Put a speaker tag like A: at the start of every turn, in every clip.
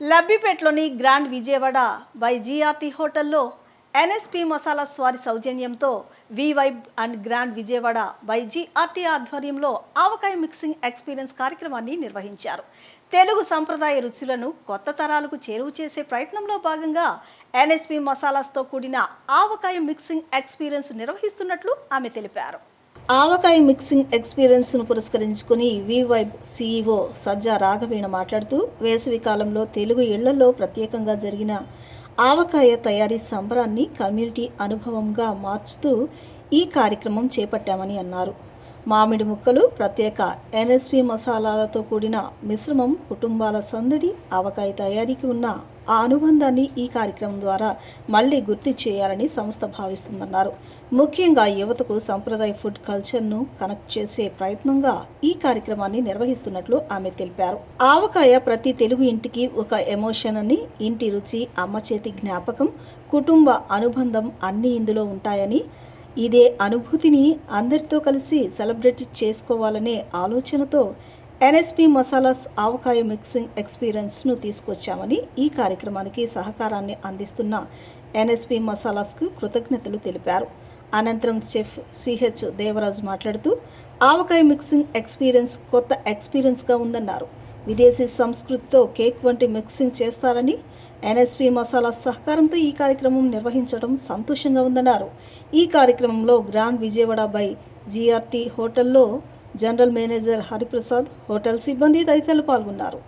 A: లబ్బిపేటలోని grand Vijayawada by GRT హోటల్లో NSP masala వారి సౌజన్యంతో V vibe and grand Vijayawada by GRT ఆధ్వర్యంలో ఆవకాయ మిక్సింగ్ ఎక్స్పీరియన్స్ కార్యక్రమాన్ని నిర్వహించారు. తెలుగు సంప్రదాయ రుచులను కొత్త తరాలకు చేరువ చేసే ప్రయత్నంలో భాగంగా ఎన్ఎస్పి మసాలాస్తో కూడిన ఆవకాయ మిక్సింగ్ ఎక్స్పీరియన్స్ నిర్వహిస్తున్నట్లు ఆమె తెలిపారు. ఆవకాయ మిక్సింగ్ ఎక్స్పీరియన్స్ను పురస్కరించుకుని వి వైబ్ సీఈఓ సజ్జా రాఘవేణ మాట్లాడుతూ, వేసవి కాలంలో తెలుగు ఇళ్లలో ప్రత్యేకంగా జరిగిన ఆవకాయ తయారీ సంబరాన్ని కమ్యూనిటీ అనుభవంగా మార్చుతూ ఈ కార్యక్రమం చేపట్టామని అన్నారు. మామిడి ముక్కలు, ప్రత్యేక ఎన్ఎస్పి మసాలాలతో కూడిన మిశ్రమం కుటుంబాల సందడి, ఆవకాయ తయారీకి ఉన్న ఆ అనుబంధాన్ని ఈ కార్యక్రమం ద్వారా మళ్లీ గుర్తు చేయాలని సంస్థ భావిస్తుందన్నారు. ముఖ్యంగా యువతకు సంప్రదాయ ఫుడ్ కల్చర్ను కనెక్ట్ చేసే ప్రయత్నంగా ఈ కార్యక్రమాన్ని నిర్వహిస్తున్నట్లు ఆమె తెలిపారు. ఆవకాయ ప్రతి తెలుగు ఇంటికి ఒక ఎమోషన్ అని, ఇంటి రుచి, అమ్మ చేతి జ్ఞాపకం, కుటుంబ అనుబంధం అన్నీ ఇందులో ఉంటాయని, ఇదే అనుభూతిని అందరితో కలిసి సెలబ్రేట్ చేసుకోవాలనే ఆలోచనతో ఎన్ఎస్పి మసాలాస్ ఆవకాయ మిక్సింగ్ ఎక్స్పీరియన్స్ను తీసుకొచ్చామని, ఈ కార్యక్రమానికి సహకారాన్ని అందిస్తున్న ఎన్ఎస్పి మసాలాస్కు కృతజ్ఞతలు తెలిపారు. అనంతరం చెఫ్ సిహెచ్ దేవరాజు మాట్లాడుతూ, ఆవకాయ మిక్సింగ్ ఎక్స్పీరియన్స్ కొత్త ఎక్స్పీరియన్స్గా ఉందన్నారు. విదేశీ సంస్కృతితో కేక్ వంటి మిక్సింగ్ చేస్తారని, ఎన్ఎస్పి మసాలా సహకారంతో ఈ కార్యక్రమం నిర్వహించడం సంతోషంగా ఉందన్నారు. ఈ కార్యక్రమంలో గ్రాండ్ విజయవాడ బై జీఆర్టీ హోటల్లో జనరల్ మేనేజర్ హరిప్రసాద్, హోటల్ సిబ్బంది తదితరులు పాల్గొన్నారు.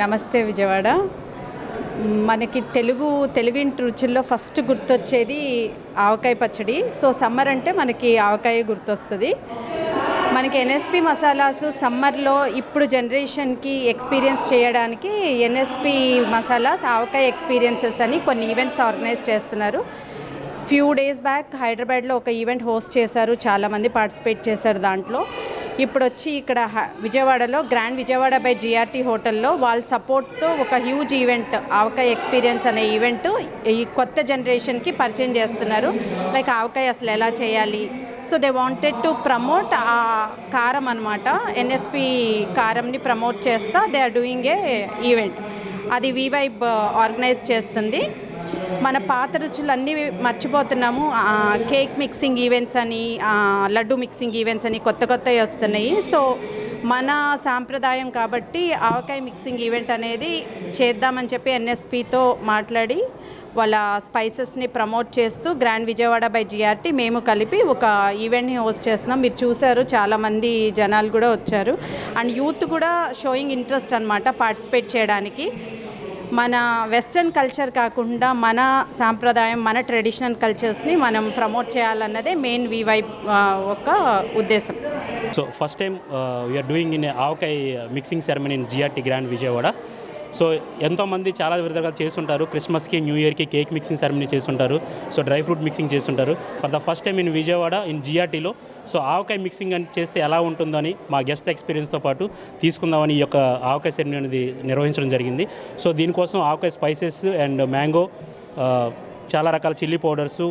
B: నమస్తే విజయవాడ. మనకి తెలుగింటి రుచుల్లో ఫస్ట్ గుర్తొచ్చేది ఆవకాయ పచ్చడి. సో సమ్మర్ అంటే మనకి ఆవకాయ గుర్తొస్తుంది. మనకి ఎన్ఎస్పి మసాలాస్ సమ్మర్లో ఇప్పుడు జనరేషన్కి ఎక్స్పీరియన్స్ చేయడానికి ఎన్ఎస్పి మసాలాస్ ఆవకాయ ఎక్స్పీరియన్సెస్ అని కొన్ని ఈవెంట్స్ ఆర్గనైజ్ చేస్తున్నారు. ఫ్యూ డేస్ బ్యాక్ హైదరాబాద్లో ఒక ఈవెంట్ హోస్ట్ చేశారు, చాలామంది పార్టిసిపేట్ చేశారు. దాంట్లో ఇప్పుడు వచ్చి ఇక్కడ విజయవాడలో గ్రాండ్ విజయవాడ బై జిఆర్టీ హోటల్లో వాళ్ళ సపోర్ట్తో ఒక హ్యూజ్ ఈవెంట్ ఆవకాయ ఎక్స్పీరియన్స్ అనే ఈవెంట్ ఈ కొత్త జనరేషన్కి పరిచయం చేస్తున్నారు. లైక్ ఆవకాయ అసలు ఎలా చేయాలి, so they wanted to promote ఆ కారం అనమాట, ఎన్ఎస్పి కారంని ప్రమోట్ చేస్తా they are doing a event. అది వివైబ్ ఆర్గనైజ్ చేస్తుంది. మన పాత రుచులు అన్నీ మర్చిపోతున్నాము. కేక్ మిక్సింగ్ ఈవెంట్స్ అని, లడ్డు మిక్సింగ్ ఈవెంట్స్ అని కొత్తవి వస్తున్నాయి. సో మన సాంప్రదాయం కాబట్టి ఆవకాయ మిక్సింగ్ ఈవెంట్ అనేది చేద్దామని చెప్పి ఎన్ఎస్పితో మాట్లాడి వాళ్ళ స్పైసెస్ని ప్రమోట్ చేస్తూ గ్రాండ్ విజయవాడ బై జిఆర్టీ మేము కలిపి ఒక ఈవెంట్ని హోస్ట్ చేస్తున్నాం. మీరు చూసారు, చాలామంది జనాలు కూడా వచ్చారు. అండ్ యూత్ కూడా షోయింగ్ ఇంట్రెస్ట్ అనమాట పార్టిసిపేట్ చేయడానికి. మన వెస్ట్రన్ కల్చర్ కాకుండా మన సాంప్రదాయం, మన ట్రెడిషనల్ కల్చర్స్ని మనం ప్రమోట్ చేయాలన్నదే మెయిన్ వివైబ్ ఒక ఉద్దేశం.
C: So first time we're doing in avakaya mixing ceremony in GRT grand Vijayawada. So ఎంతోమంది చాలా విధాలుగా చేస్తుంటారు. క్రిస్మస్కి, న్యూ ఇయర్కి కేక్ మిక్సింగ్ సెరమనీ చేస్తుంటారు. సో డ్రై ఫ్రూట్ మిక్సింగ్ చేస్తుంటారు. For the first time in Vijayawada in జిఆర్టీలో సో ఆవకాయ మిక్సింగ్ అని చేస్తే ఎలా ఉంటుందని మా గెస్ట్ ఎక్స్పీరియన్స్తో పాటు తీసుకుందామని ఈ యొక్క ఆవకాయ సెరమనీ అనేది నిర్వహించడం జరిగింది. సో దీనికోసం ఆవకాయ స్పైసెస్ అండ్ మ్యాంగో, చాలా రకాల చిల్లీ పౌడర్సు,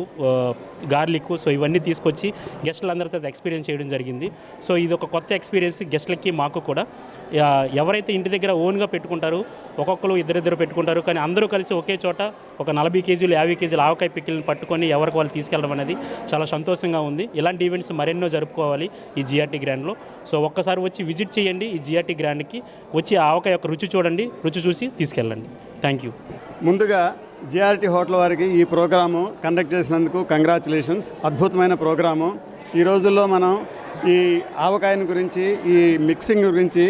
C: గార్లిక్, సో ఇవన్నీ తీసుకొచ్చి గెస్టులందరితో ఎక్స్పీరియన్స్ చేయడం జరిగింది. సో ఇది ఒక కొత్త ఎక్స్పీరియన్స్ గెస్టులకి, మాకు కూడా. ఎవరైతే ఇంటి దగ్గర ఓన్గా పెట్టుకుంటారో ఒక్కొక్కరు ఇద్దరిద్దరు పెట్టుకుంటారు, కానీ అందరూ కలిసి ఒకే చోట ఒక 40 కేజీలు 50 కేజీలు ఆవకాయ పికిల్ని పట్టుకొని ఎవరికి వాళ్ళు తీసుకెళ్ళడం అనేది చాలా సంతోషంగా ఉంది. ఇలాంటి ఈవెంట్స్ మరెన్నో జరుపుకోవాలి ఈ జిఆర్టీ గ్రాండ్లో. సో ఒక్కసారి వచ్చి విజిట్ చేయండి ఈ జిఆర్టీ గ్రాండ్కి, వచ్చి ఆవకాయ యొక్క రుచి చూడండి, రుచి చూసి తీసుకెళ్ళండి. Thank you.
D: ముందుగా జిఆర్టీ హోటల్ వారికి ఈ ప్రోగ్రాము కండక్ట్ చేసినందుకు కంగ్రాచులేషన్స్. అద్భుతమైన ప్రోగ్రాము. ఈ రోజుల్లో మనం ఈ ఆవకాయని గురించి, ఈ మిక్సింగ్ గురించి,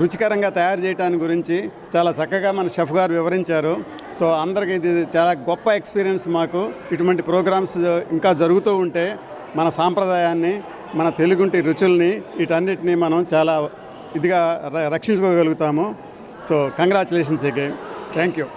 D: రుచికరంగా తయారు చేయడానికి గురించి చాలా చక్కగా మన షెఫ్ గారు వివరించారు. సో అందరికీ ఇది చాలా గొప్ప ఎక్స్పీరియన్స్. మాకు ఇటువంటి ప్రోగ్రామ్స్ ఇంకా జరుగుతూ ఉంటే మన సాంప్రదాయాన్ని, మన తెలుగుంటి రుచుల్ని, వీటన్నిటిని మనం చాలా ఇదిగా రక్షించుకోగలుగుతాము. So congratulations again. Thank you.